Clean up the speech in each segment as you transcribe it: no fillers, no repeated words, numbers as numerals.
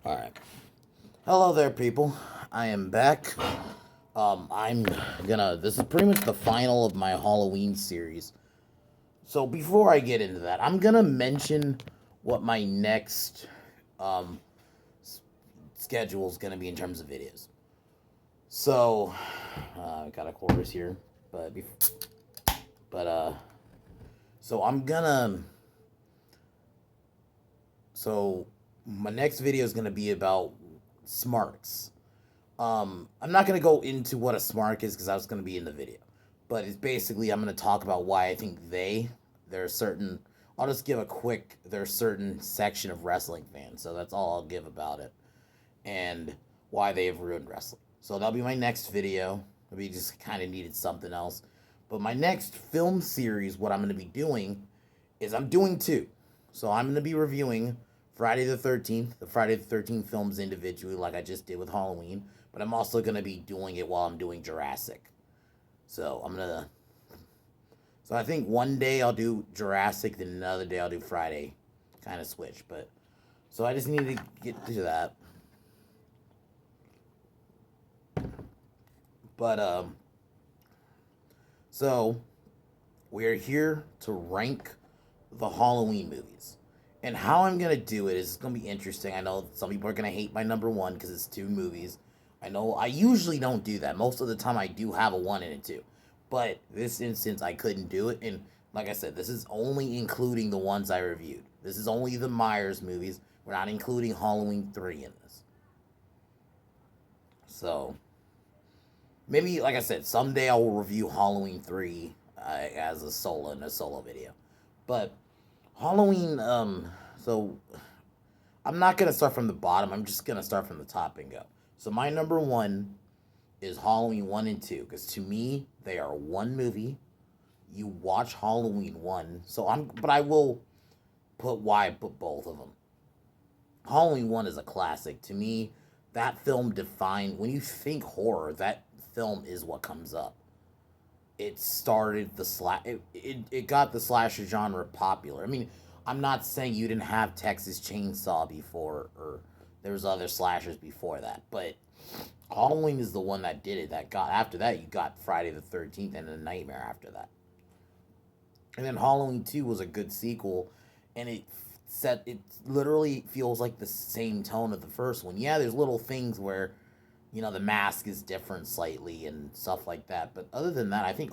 Alright. Hello there, people. I am back. I'm gonna. This is pretty much the final of my Halloween series. So before I get into that, I'm gonna mention what my next um, schedule is gonna be in terms of videos. So, I got a chorus here, but but so I'm gonna. So my next video is gonna be about smarts. I'm not gonna go into what a smart is because I was gonna be in the video, but it's basically I'm gonna talk about why I think there's certain. I'll just give a quick. There's certain section of wrestling fans, so that's all I'll give about it, and why they have ruined wrestling. So that'll be my next video. We just kind of needed something else, but my next film series, what I'm gonna be doing, is I'm doing two. So I'm gonna be reviewing Friday the 13th, the Friday the 13th films individually, like I just did with Halloween. But I'm also gonna be doing it while I'm doing Jurassic. So I'm gonna. So I think one day I'll do Jurassic, then another day I'll do Friday, kind of switch. But so I just need to get to that. But so we're here to rank the Halloween movies. And how I'm gonna do it is gonna be interesting. I know some people are gonna hate my number one because it's two movies. I know I usually don't do that. Most of the time I do have a one and a two. But this instance I couldn't do it. And like I said, this is only including the ones I reviewed. This is only the Myers movies. We're not including Halloween 3 in this. So maybe like I said, someday I will review Halloween 3 as a solo in a solo video. But Halloween, so I'm not gonna start from the bottom. I'm just gonna start from the top and go. So my number one is Halloween one and two because to me they are one movie. You watch Halloween one, but I will put why I put both of them. Halloween one is a classic to me. That film defined when you think horror. That film is what comes up. It started the it got the slasher genre popular. I mean, I'm not saying you didn't have Texas Chainsaw before or there was other slashers before that, but Halloween is the one that did it. That got after that you got Friday the 13th and a Nightmare after that. And then Halloween 2 was a good sequel and it literally feels like the same tone of the first one. Yeah, there's little things where the mask is different slightly and stuff like that. But other than that, I think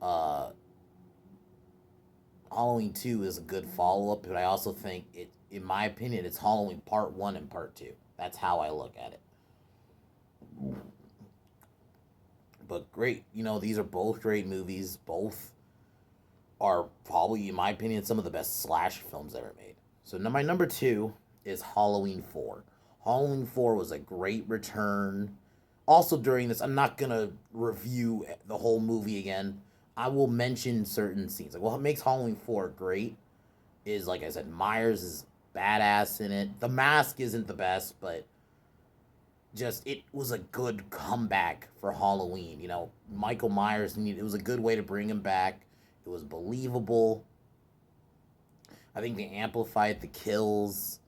uh, Halloween 2 is a good follow up. But I also think in my opinion, it's Halloween Part 1 and Part 2. That's how I look at it. But great, these are both great movies. Both are probably, in my opinion, some of the best slasher films ever made. So my number two is Halloween 4. Halloween 4 was a great return. Also, during this, I'm not going to review the whole movie again. I will mention certain scenes. Like, what makes Halloween 4 great is, like I said, Myers is badass in it. The mask isn't the best, but just it was a good comeback for Halloween. Michael Myers, it was a good way to bring him back. It was believable. I think they amplified the kills.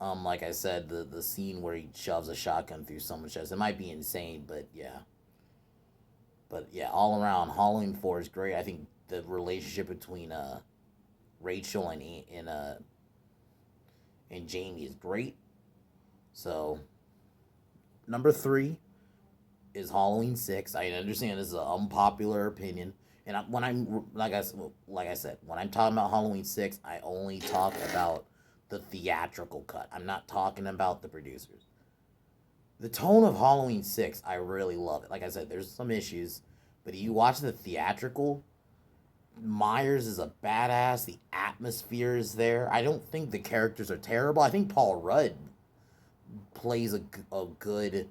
Like I said, the scene where he shoves a shotgun through someone's chest. It might be insane, but yeah. But yeah, all around, Halloween 4 is great. I think the relationship between Rachel and Jamie is great. So number 3 is Halloween 6. I understand this is an unpopular opinion. And when I'm like I said, when I'm talking about Halloween 6, I only talk about the theatrical cut. I'm not talking about the producers. The tone of Halloween 6, I really love it. Like I said, there's some issues, but you watch the theatrical, Myers is a badass. The atmosphere is there. I don't think the characters are terrible. I think Paul Rudd plays a good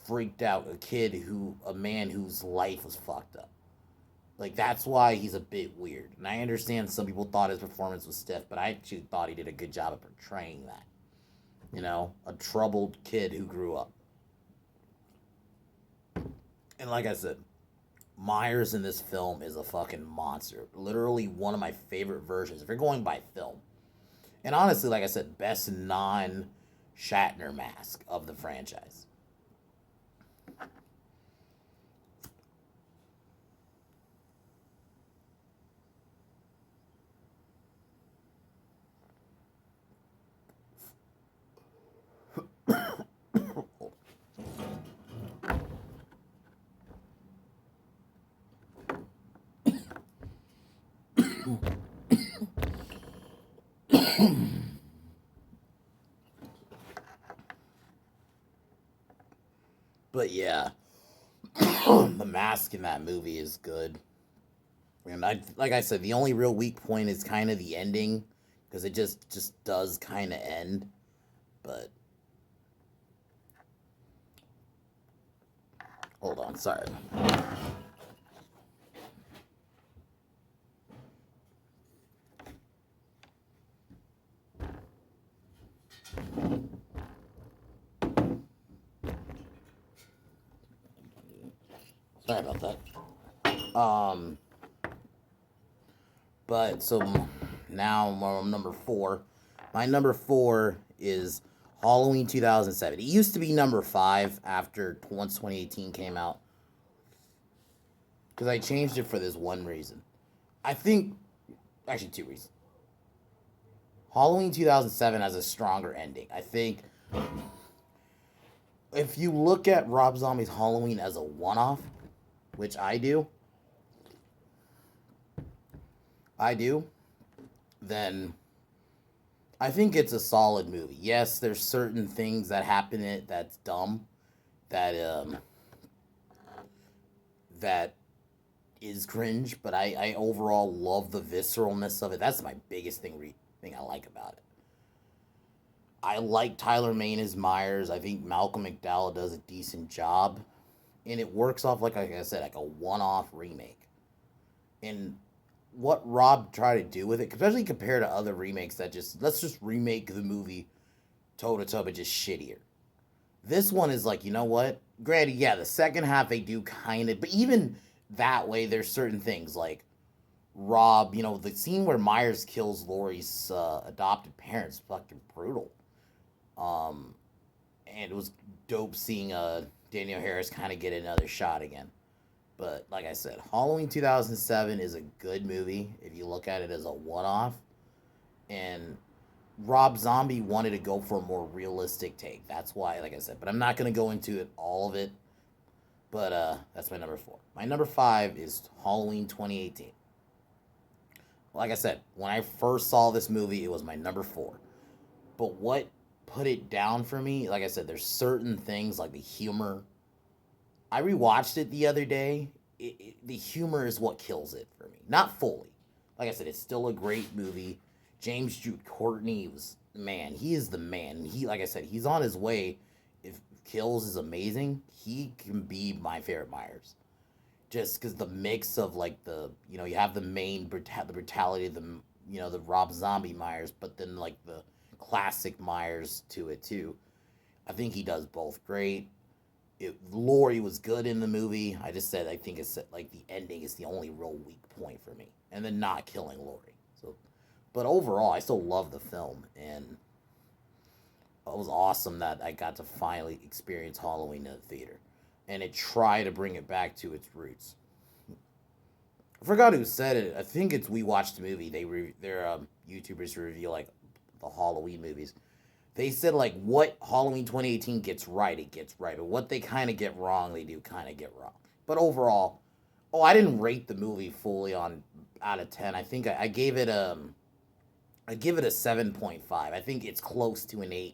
freaked out a man whose life was fucked up. Like that's why he's a bit weird. And I understand some people thought his performance was stiff, but I actually thought he did a good job of portraying that. A troubled kid who grew up. And like I said, Myers in this film is a fucking monster. Literally one of my favorite versions. If you're going by film, And honestly, like I said, best non Shatner mask of the franchise. But yeah, the mask in that movie is good. And like I said, the only real weak point is kind of the ending because it just does kind of end. But hold on, sorry. Sorry about that. But so now number four. My number four is Halloween 2007. It used to be number five after once 2018 came out because I changed it for this one reason. I think actually two reasons. Halloween 2007 has a stronger ending. I think if you look at Rob Zombie's Halloween as a one-off, which I do, then I think it's a solid movie. Yes, there's certain things that happen in it that's dumb, that that is cringe, but I overall love the visceralness of it. That's my biggest thing I like about it. I like Tyler Mane as Myers. I think Malcolm McDowell does a decent job, and it works off like I said, like a one-off remake. And what Rob tried to do with it, especially compared to other remakes that just let's just remake the movie toe to toe, but just shittier. This one is like, you know what? Granted, yeah, the second half they do kind of, but even that way, there's certain things like Rob, the scene where Myers kills Laurie's adopted parents, fucking brutal. Um, and it was dope seeing Daniel Harris kind of get another shot again. But like I said, Halloween 2007 is a good movie if you look at it as a one off. And Rob Zombie wanted to go for a more realistic take. That's why, like I said, but I'm not going to go into it, all of it. But that's my number four. My number five is Halloween 2018. Like I said, when I first saw this movie, it was my number four. But what put it down for me, like I said, there's certain things like the humor. I rewatched it the other day. The humor is what kills it for me. Not fully. Like I said, it's still a great movie. James Jude Courtney was man. He is the man. He, like I said, he's on his way. If Kills is amazing, he can be my favorite Myers. Just because the mix of like you have the brutality of the Rob Zombie Myers, but then like the classic Myers to it too. I think he does both great. Laurie was good in the movie. I just said I think it's like the ending is the only real weak point for me, and then not killing Laurie. So, but overall, I still love the film, and it was awesome that I got to finally experience Halloween in the theater, and it tried to bring it back to its roots. I forgot who said it. I think it's We Watched the Movie. They're YouTubers who review like the Halloween movies. They said like what Halloween 2018 gets right, it gets right, but what they kind of get wrong, they do kind of get wrong. But overall, I didn't rate the movie fully on out of 10. I think I gave it I give it a 7.5. I think it's close to an 8.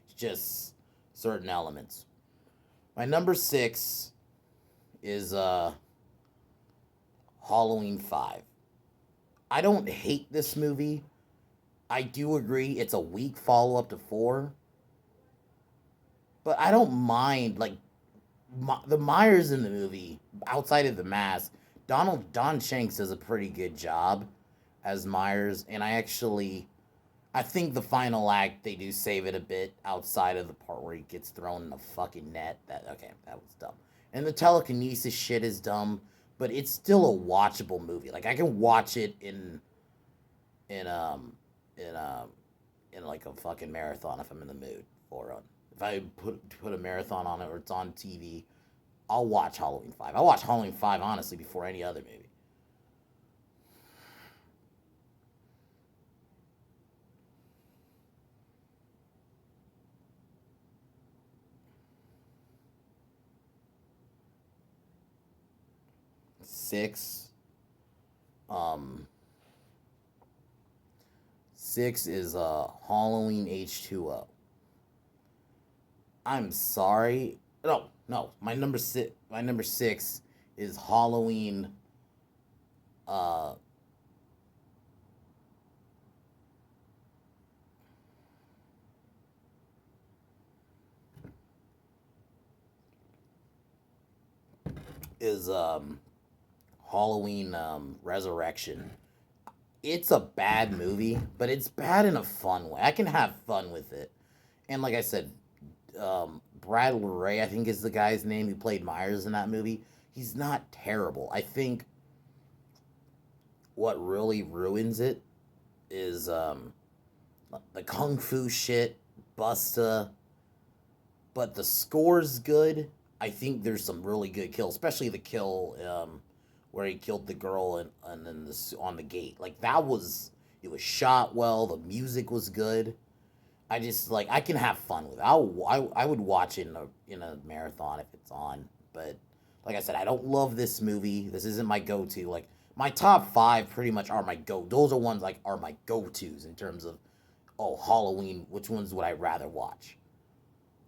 It's just certain elements. My number 6 is Halloween 5. I don't hate this movie. I do agree it's a weak follow up to 4, but I don't mind like the Myers in the movie outside of the mask. Don Shanks does a pretty good job as Myers, and I think the final act they do save it a bit outside of the part where he gets thrown in the fucking net. That was dumb. And the telekinesis shit is dumb, but it's still a watchable movie. Like I can watch it in in in like a fucking marathon if I'm in the mood for it. If I put a marathon on it or it's on TV, I'll watch Halloween 5. I watch Halloween 5 honestly before any other movie. 6 um 6 is Halloween H2O. I'm sorry. No, no. My number 6 is Halloween uh is Halloween Resurrection. It's a bad movie, but it's bad in a fun way. I can have fun with it. And like I said, Brad Ray, I think is the guy's name who played Myers in that movie. He's not terrible. I think what really ruins it is the kung fu shit, Busta, but the score's good. I think there's some really good kills, especially the kill where he killed the girl and then on the gate. Like that was it was shot well. The music was good. I just like I can have fun with it. I would watch it in a marathon if it's on. But like I said, I don't love this movie. This isn't my go to. Like my top five pretty much are my go. Those are ones like are my go tos in terms of Halloween. Which ones would I rather watch?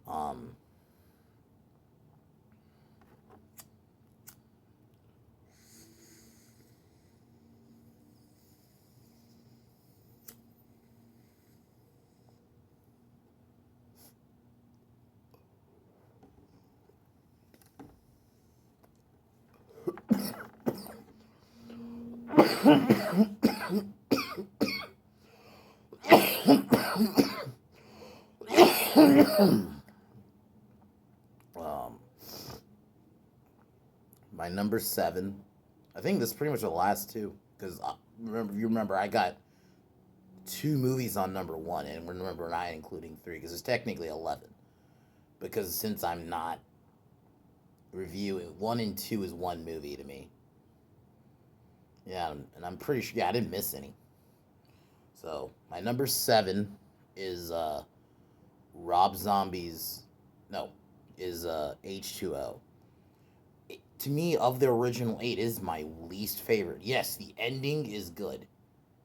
Um, um, my number 7. I think this is pretty much the last two because remember I got two movies on number 1 and remember not including 3 because it's technically 11 because since I'm not reviewing 1 and 2 is one movie to me. Yeah, and I'm pretty sure. Yeah, I didn't miss any. So my number 7 is Rob Zombie's. No, is H2O. To me, of the original 8, is my least favorite. Yes, the ending is good.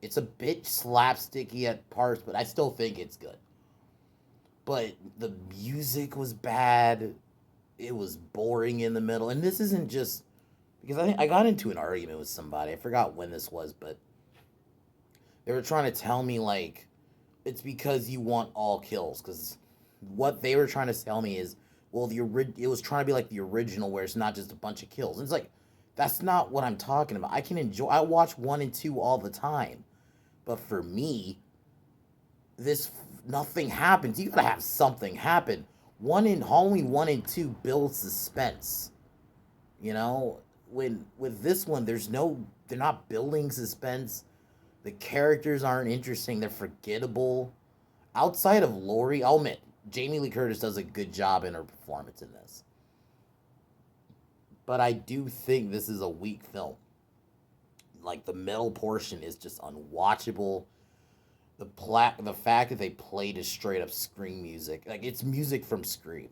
It's a bit slapsticky at parts, but I still think it's good. But the music was bad. It was boring in the middle, and this isn't just because I think I got into an argument with somebody. I forgot when this was, but they were trying to tell me like it's because you want all kills. Because what they were trying to tell me is, well, it was trying to be like the original, where it's not just a bunch of kills. And it's like that's not what I'm talking about. I can enjoy. I watch 1 and 2 all the time, but for me, this nothing happens. You gotta have something happen. One in Halloween 1 and 2 builds suspense. You know, when with this one, they're not building suspense. The characters aren't interesting. They're forgettable. Outside of Laurie, I'll admit, Jamie Lee Curtis does a good job in her performance in this. But I do think this is a weak film. Like the middle portion is just unwatchable. The fact that they played is straight up Scream music. Like it's music from Scream.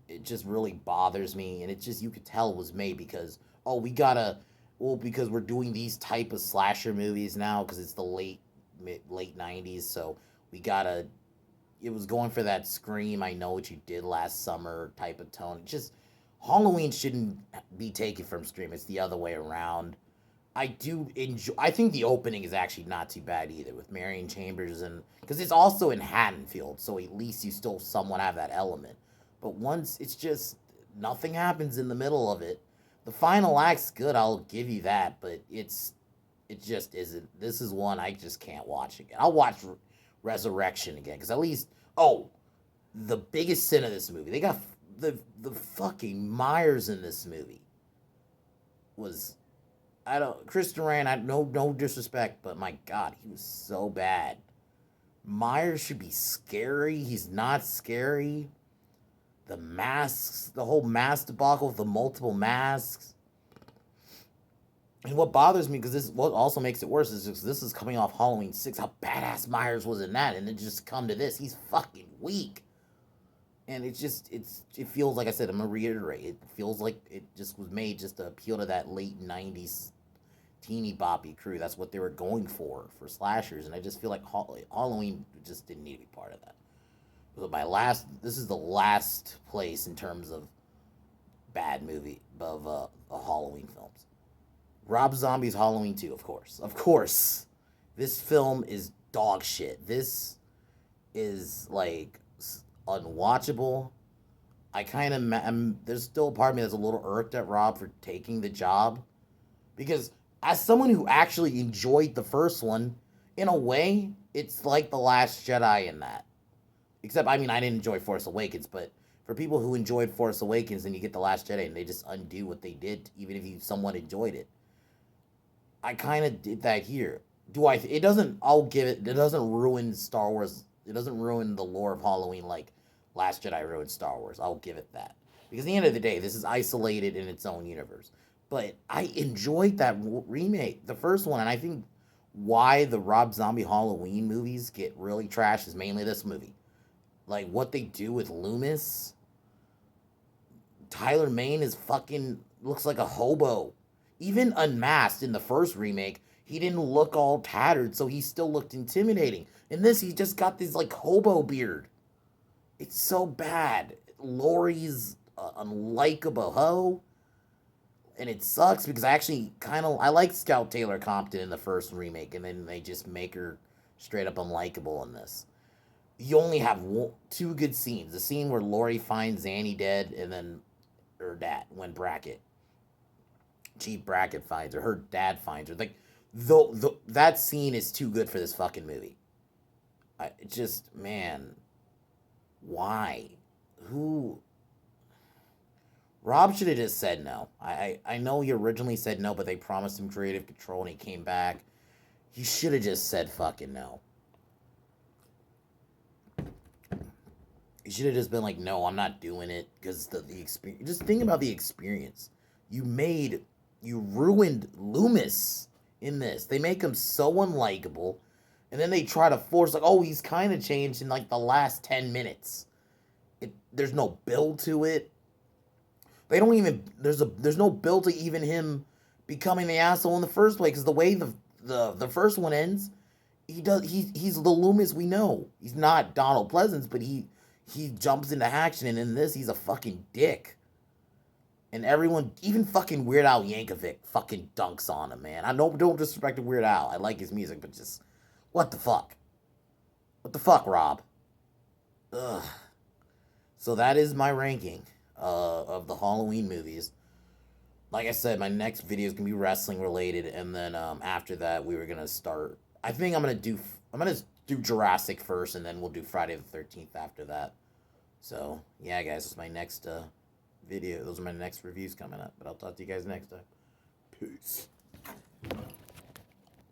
It just really bothers me, and it just you could tell it was made because we gotta because we're doing these type of slasher movies now because it's the late '90s, so we gotta. It was going for that Scream. I know what you did last summer type of tone. It just Halloween shouldn't be taken from Scream. It's the other way around. I do enjoy. I think the opening is actually not too bad either with Marion Chambers and because it's also in Haddonfield, so at least you still somewhat have that element. But once it's just nothing happens in the middle of it. The final act's good, I'll give you that, but it just isn't. This is one I just can't watch again. I'll watch Resurrection again because at least the biggest sin of this movie they got the fucking Myers in this movie was I don't Chris Duran. I no disrespect, but my God, he was so bad. Myers should be scary. He's not scary. The masks, the whole mask debacle with the multiple masks. And what bothers me, because this what also makes it worse, is just, this is coming off Halloween 6, how badass Myers was in that, and then just come to this, he's fucking weak. And it feels like I said, I'm gonna reiterate, it feels like it just was made just to appeal to that late 90s teeny boppy crew. That's what they were going for slashers, and I just feel like Halloween just didn't need to be part of that. So this is the last place in terms of bad movie of Halloween films. Rob Zombie's Halloween 2, of course. Of course. This film is dog shit. This is, like, unwatchable. I kind of... There's still a part of me that's a little irked at Rob for taking the job. Because as someone who actually enjoyed the first one, in a way, it's like The Last Jedi in that. Except, I mean, I didn't enjoy Force Awakens, but for people who enjoyed Force Awakens and you get The Last Jedi and they just undo what they did, even if you somewhat enjoyed it. I kind of did that here. It doesn't, I'll give it doesn't ruin Star Wars. It doesn't ruin the lore of Halloween like Last Jedi ruined Star Wars. I'll give it that. Because at the end of the day, this is isolated in its own universe. But I enjoyed that remake, the first one, and I think why the Rob Zombie Halloween movies get really trashed is mainly this movie. Like, what they do with Loomis. Tyler Mane looks like a hobo. Even unmasked in the first remake, he didn't look all tattered, so he still looked intimidating. In this, he just got this, like, hobo beard. It's so bad. Laurie's unlikable hoe. And it sucks because I like Scout Taylor Compton in the first remake, and then they just make her straight up unlikable in this. You only have two good scenes. The scene where Laurie finds Zanny dead, and then her dad, when Chief Brackett finds her. Her dad finds her. Like, that scene is too good for this fucking movie. Man, why? Who? Rob should have just said no. I know he originally said no, but they promised him creative control and he came back. He should have just said fucking no. He should have just been like, no, I'm not doing it, because the experience. Just think about the experience. You ruined Loomis in this. They make him so unlikable, and then they try to force, like, oh, he's kind of changed in, like, the last 10 minutes. There's no build to it. They don't even, there's no build to even him becoming the asshole in the first place, because the way the first one ends, he's the Loomis we know. He's not Donald Pleasance, but he jumps into action, and in this, he's a fucking dick. And everyone, even fucking Weird Al Yankovic, fucking dunks on him, man. I don't disrespect Weird Al. I like his music, but just, what the fuck? What the fuck, Rob? Ugh. So that is my ranking of the Halloween movies. Like I said, my next video is going to be wrestling related, and then after that, we were going to start, I think I'm going to do Jurassic first, and then we'll do Friday the 13th after that. So, yeah, guys, this is my next video. Those are my next reviews coming up. But I'll talk to you guys next time. Peace.